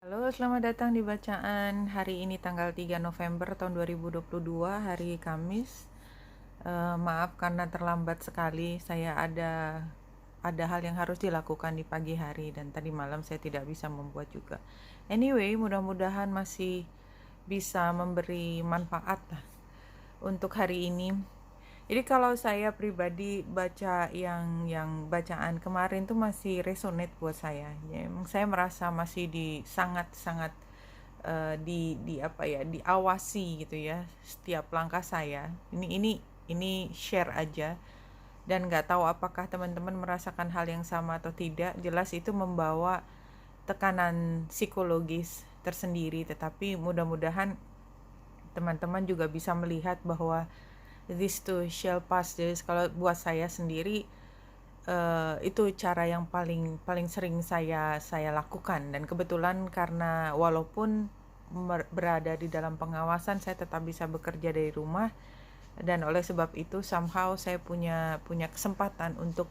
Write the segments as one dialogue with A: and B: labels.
A: Halo, selamat datang di bacaan hari ini tanggal 3 November tahun 2022, hari Kamis. Maaf karena terlambat sekali, saya ada hal yang harus dilakukan di pagi hari dan tadi malam saya tidak bisa membuat juga. Anyway, mudah-mudahan masih bisa memberi manfaat lah untuk hari ini. Jadi kalau saya pribadi baca yang bacaan kemarin tuh masih resonate buat saya. Ya, emang saya merasa masih sangat-sangat di apa ya, diawasi gitu ya setiap langkah saya. Ini share aja dan nggak tahu apakah teman-teman merasakan hal yang sama atau tidak. Jelas itu membawa tekanan psikologis tersendiri, tetapi mudah-mudahan teman-teman juga bisa melihat bahwa this too shall pass. Jadi kalau buat saya sendiri itu cara yang paling sering saya lakukan, dan kebetulan karena walaupun berada di dalam pengawasan saya tetap bisa bekerja dari rumah, dan oleh sebab itu somehow saya punya kesempatan untuk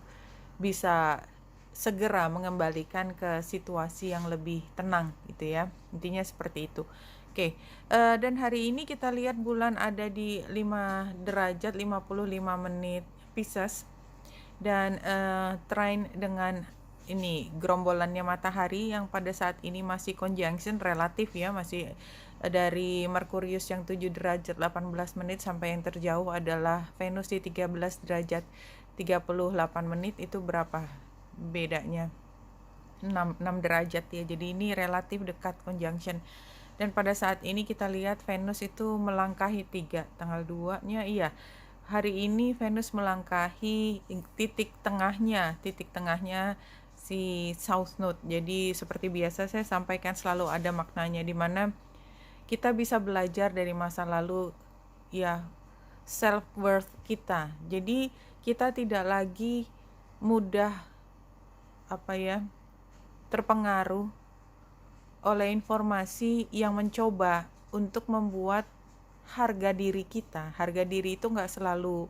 A: bisa segera mengembalikan ke situasi yang lebih tenang gitu ya. Intinya seperti itu. Oke, dan hari ini kita lihat bulan ada di 5 derajat 55 menit Pisces, dan trine dengan ini gerombolannya matahari yang pada saat ini masih conjunction relatif ya, masih dari Merkurius yang 7 derajat 18 menit sampai yang terjauh adalah Venus di 13 derajat 38 menit. Itu berapa bedanya? 6 derajat ya, jadi ini relatif dekat conjunction. Dan pada saat ini kita lihat Venus itu melangkahi 3 tanggal 2 nya, iya, hari ini Venus melangkahi titik tengahnya si South Node. Jadi seperti biasa saya sampaikan selalu ada maknanya, di mana kita bisa belajar dari masa lalu ya, self worth kita. Jadi kita tidak lagi mudah terpengaruh oleh informasi yang mencoba untuk membuat harga diri kita. Harga diri itu nggak selalu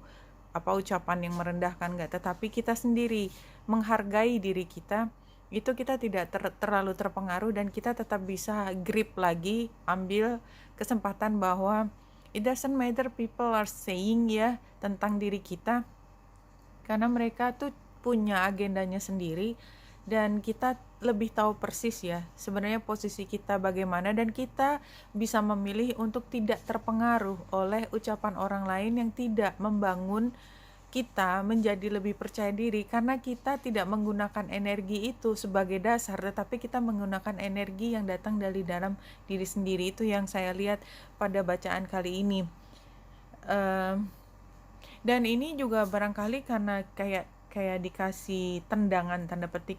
A: ucapan yang merendahkan, nggak, tetapi kita sendiri menghargai diri kita, itu kita tidak terlalu terpengaruh, dan kita tetap bisa grip lagi, ambil kesempatan bahwa it doesn't matter people are saying ya tentang diri kita, karena mereka tuh punya agendanya sendiri, dan kita lebih tahu persis ya sebenarnya posisi kita bagaimana, dan kita bisa memilih untuk tidak terpengaruh oleh ucapan orang lain yang tidak membangun kita menjadi lebih percaya diri, karena kita tidak menggunakan energi itu sebagai dasar, tetapi kita menggunakan energi yang datang dari dalam diri sendiri. Itu yang saya lihat pada bacaan kali ini. Dan ini juga barangkali karena kayak dikasih tendangan tanda petik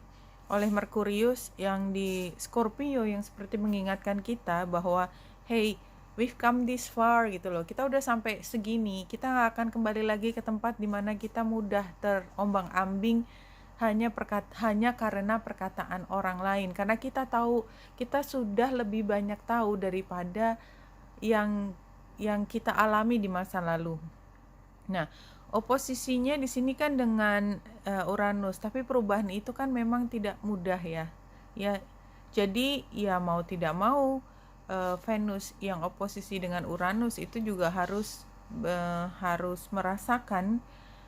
A: oleh Merkurius yang di Scorpio, yang seperti mengingatkan kita bahwa hey, we've come this far gitu loh. Kita udah sampai segini, kita gak akan kembali lagi ke tempat dimana kita mudah terombang-ambing hanya karena perkataan orang lain. Karena kita tahu, kita sudah lebih banyak tahu daripada yang kita alami di masa lalu. Nah, oposisinya di sini kan dengan Uranus, tapi perubahan itu kan memang tidak mudah ya. Ya, jadi ya mau tidak mau Venus yang oposisi dengan Uranus itu juga harus merasakan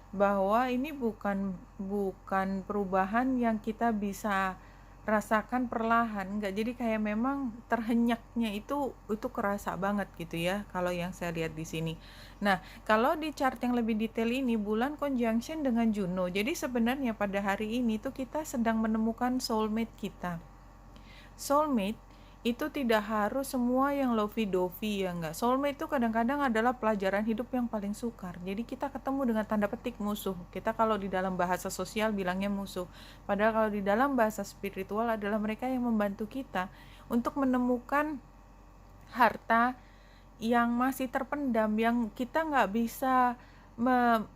A: bahwa ini bukan perubahan yang kita bisa rasakan perlahan, enggak. Jadi kayak memang terhenyaknya itu kerasa banget gitu ya kalau yang saya lihat di sini. Nah, kalau di chart yang lebih detail ini bulan conjunction dengan Juno. Jadi sebenarnya pada hari ini tuh kita sedang menemukan soulmate kita. Soulmate itu tidak harus semua yang lovey-dovey ya, enggak. Soulmate itu kadang-kadang adalah pelajaran hidup yang paling sukar. Jadi kita ketemu dengan tanda petik musuh. Kita kalau di dalam bahasa sosial bilangnya musuh. Padahal kalau di dalam bahasa spiritual adalah mereka yang membantu kita untuk menemukan harta yang masih terpendam, yang kita nggak bisa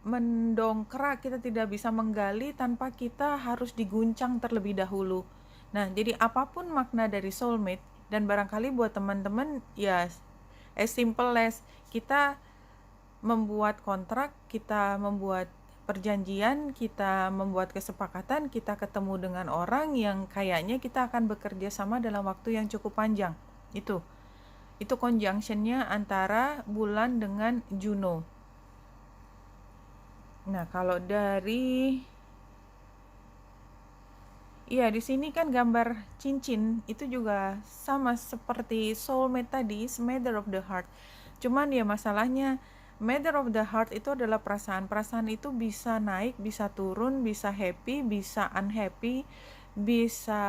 A: mendongkrak, kita tidak bisa menggali tanpa kita harus diguncang terlebih dahulu. Nah, jadi apapun makna dari soulmate, dan barangkali buat teman-teman ya as simple as kita membuat kontrak, kita membuat perjanjian, kita membuat kesepakatan, kita ketemu dengan orang yang kayaknya kita akan bekerja sama dalam waktu yang cukup panjang. Itu conjunctionnya antara bulan dengan Juno. Nah, kalau dari di sini kan gambar cincin itu juga sama seperti soulmate tadi, matter of the heart. Cuman ya masalahnya matter of the heart itu adalah perasaan. Perasaan itu bisa naik, bisa turun, bisa happy, bisa unhappy, bisa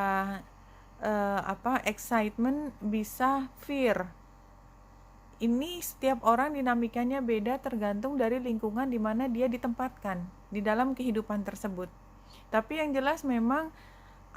A: excitement, bisa fear. Ini setiap orang dinamikanya beda tergantung dari lingkungan di mana dia ditempatkan di dalam kehidupan tersebut. Tapi yang jelas memang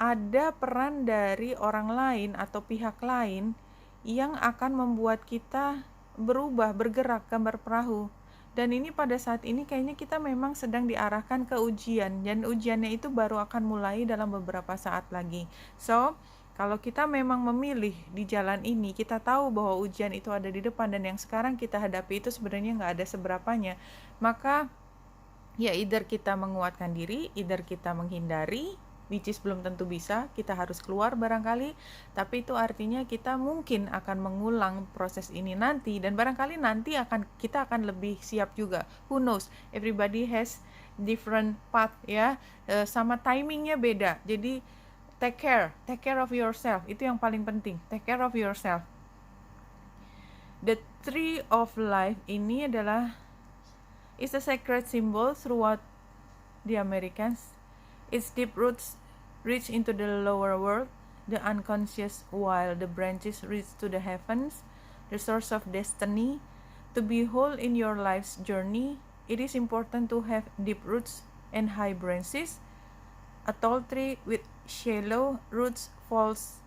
A: ada peran dari orang lain atau pihak lain yang akan membuat kita berubah, bergerak, gambar perahu. Dan ini pada saat ini kayaknya kita memang sedang diarahkan ke ujian, dan ujiannya itu baru akan mulai dalam beberapa saat lagi. So, kalau kita memang memilih di jalan ini, kita tahu bahwa ujian itu ada di depan dan yang sekarang kita hadapi itu sebenarnya nggak ada seberapanya, maka ya either kita menguatkan diri, either kita menghindari, which is belum tentu bisa, kita harus keluar barangkali, tapi itu artinya kita mungkin akan mengulang proses ini nanti, dan barangkali nanti kita akan lebih siap juga. Who knows, everybody has different path ya, sama timingnya beda. Jadi take care of yourself, itu yang paling penting, take care of yourself. The tree of life ini is a sacred symbol throughout the Americans. Its deep roots reach into the lower world, the unconscious, while the branches reach to the heavens, the source of destiny. To be whole in your life's journey, it is important to have deep roots and high branches. A tall tree with shallow roots falls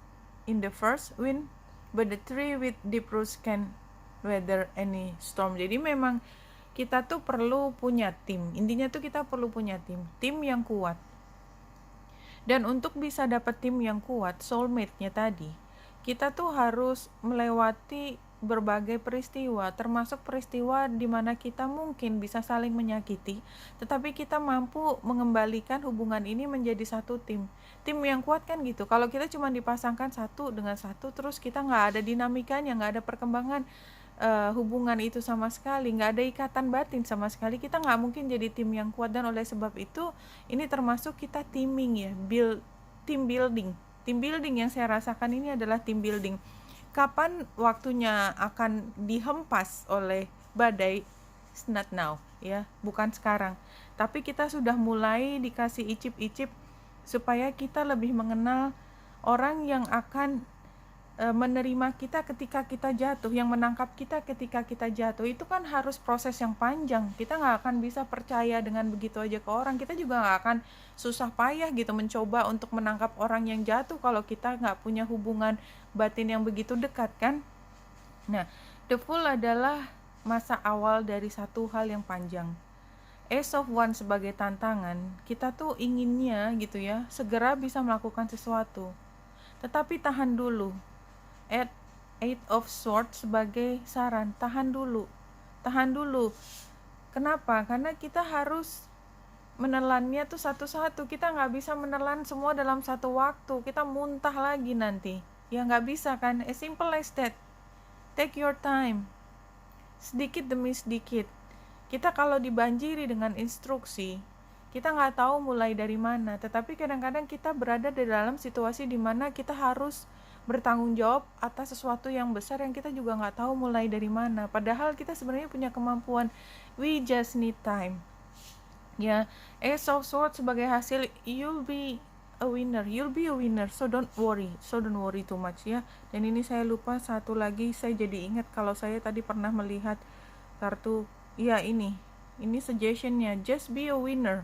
A: in the first wind, but the tree with deep roots can weather any storm. Jadi memang kita tuh perlu punya tim. Intinya tuh kita perlu punya tim yang kuat. Dan untuk bisa dapat tim yang kuat, soulmate-nya tadi, kita tuh harus melewati berbagai peristiwa, termasuk peristiwa di mana kita mungkin bisa saling menyakiti, tetapi kita mampu mengembalikan hubungan ini menjadi satu tim yang kuat kan gitu. Kalau kita cuma dipasangkan satu dengan satu, terus kita nggak ada dinamikanya, nggak ada perkembangan hubungan itu sama sekali, nggak ada ikatan batin sama sekali, kita nggak mungkin jadi tim yang kuat. Dan oleh sebab itu, ini termasuk kita teaming ya, team building yang saya rasakan ini adalah team building. Kapan waktunya akan dihempas oleh badai? It's not now ya, bukan sekarang, tapi kita sudah mulai dikasih icip-icip supaya kita lebih mengenal orang yang akan menerima kita ketika kita jatuh, yang menangkap kita ketika kita jatuh. Itu kan harus proses yang panjang. Kita nggak akan bisa percaya dengan begitu aja ke orang. Kita juga nggak akan susah payah gitu mencoba untuk menangkap orang yang jatuh kalau kita nggak punya hubungan batin yang begitu dekat kan. Nah, the full adalah masa awal dari satu hal yang panjang. Ace of Wands sebagai tantangan, kita tuh inginnya gitu ya, segera bisa melakukan sesuatu. Tetapi tahan dulu. Eight of Swords sebagai saran, tahan dulu. Kenapa? Karena kita harus menelannya tuh satu-satu. Kita nggak bisa menelan semua dalam satu waktu. Kita muntah lagi nanti. Ya nggak bisa kan? As simple as that. Take your time. Sedikit demi sedikit. Kita kalau dibanjiri dengan instruksi, kita nggak tahu mulai dari mana. Tetapi kadang-kadang kita berada di dalam situasi di mana kita harus bertanggung jawab atas sesuatu yang besar yang kita juga nggak tahu mulai dari mana. Padahal kita sebenarnya punya kemampuan. We just need time. Ya, Ace of Swords sebagai hasil, you'll be a winner. So don't worry too much ya. Dan ini saya lupa satu lagi, saya jadi ingat kalau saya tadi pernah melihat kartu. Ya ini suggestionnya, just be a winner.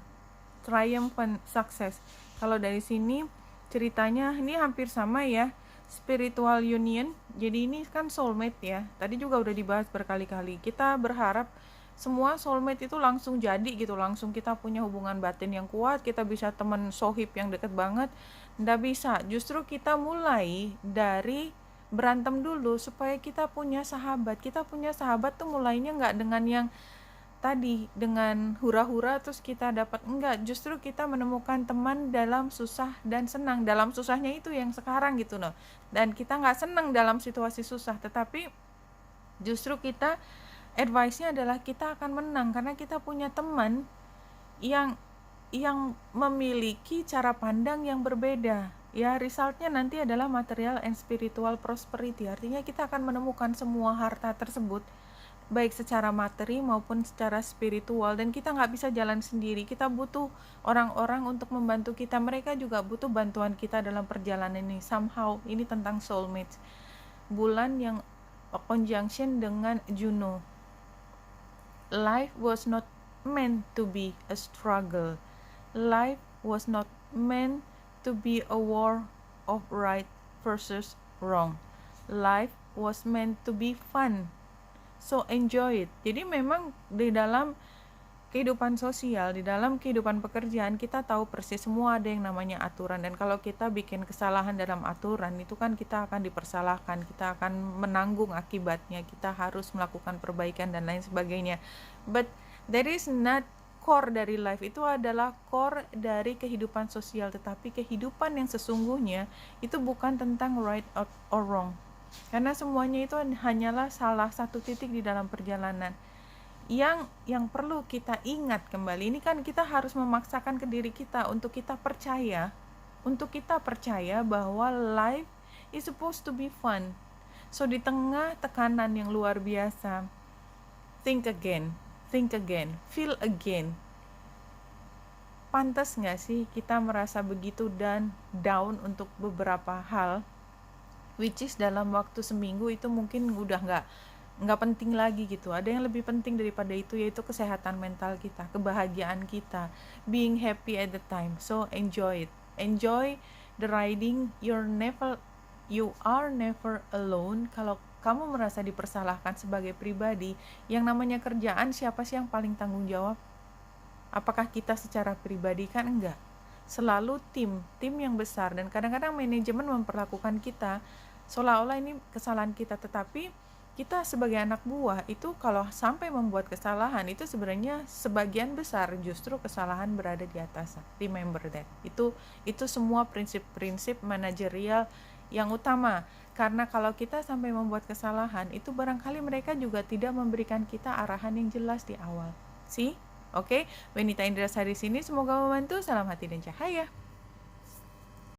A: Triumphant success. Kalau dari sini ceritanya ini hampir sama ya. Spiritual union, jadi ini kan soulmate ya, tadi juga udah dibahas berkali-kali. Kita berharap semua soulmate itu langsung jadi gitu, langsung kita punya hubungan batin yang kuat, kita bisa teman sohib yang deket banget. Nggak bisa, justru kita mulai dari berantem dulu supaya kita punya sahabat. Kita punya sahabat tuh mulainya nggak dengan yang tadi dengan hura-hura terus kita dapat, enggak, justru kita menemukan teman dalam susah dan senang. Dalam susahnya itu yang sekarang gitu loh, dan kita nggak senang dalam situasi susah, tetapi justru kita advice-nya adalah kita akan menang karena kita punya teman yang memiliki cara pandang yang berbeda. Ya, resultnya nanti adalah material and spiritual prosperity. Artinya kita akan menemukan semua harta tersebut baik secara materi maupun secara spiritual, dan kita nggak bisa jalan sendiri. Kita butuh orang-orang untuk membantu kita. Mereka juga butuh bantuan kita dalam perjalanan ini. Somehow ini tentang soulmates. Bulan yang conjunction dengan Juno. Life was not meant to be a struggle. Life was not meant to be a war of right versus wrong. Life was meant to be fun. So enjoy it. Jadi memang di dalam kehidupan sosial, di dalam kehidupan pekerjaan, kita tahu persis semua ada yang namanya aturan, dan kalau kita bikin kesalahan dalam aturan itu kan kita akan dipersalahkan, kita akan menanggung akibatnya, kita harus melakukan perbaikan dan lain sebagainya. But that is not core dari life. Itu adalah core dari kehidupan sosial, tetapi kehidupan yang sesungguhnya itu bukan tentang right or wrong, karena semuanya itu hanyalah salah satu titik di dalam perjalanan. Yang perlu kita ingat kembali, ini kan kita harus memaksakan ke diri kita untuk kita percaya bahwa life is supposed to be fun. So di tengah tekanan yang luar biasa, think again, feel again. Pantas gak sih kita merasa begitu dan down untuk beberapa hal, which is dalam waktu seminggu itu mungkin udah nggak penting lagi gitu. Ada yang lebih penting daripada itu, yaitu kesehatan mental kita, kebahagiaan kita, being happy at the time. So enjoy it, enjoy the riding. You are never alone. Kalau kamu merasa dipersalahkan sebagai pribadi, yang namanya kerjaan, siapa sih yang paling tanggung jawab? Apakah kita secara pribadi? Kan enggak, selalu tim yang besar, dan kadang-kadang manajemen memperlakukan kita seolah-olah ini kesalahan kita, tetapi kita sebagai anak buah itu kalau sampai membuat kesalahan, itu sebenarnya sebagian besar justru kesalahan berada di atas. Remember that. Itu semua prinsip-prinsip manajerial yang utama, karena kalau kita sampai membuat kesalahan, itu barangkali mereka juga tidak memberikan kita arahan yang jelas di awal. See? Oke, Wenita Indrasari sini, semoga membantu. Salam hati dan cahaya.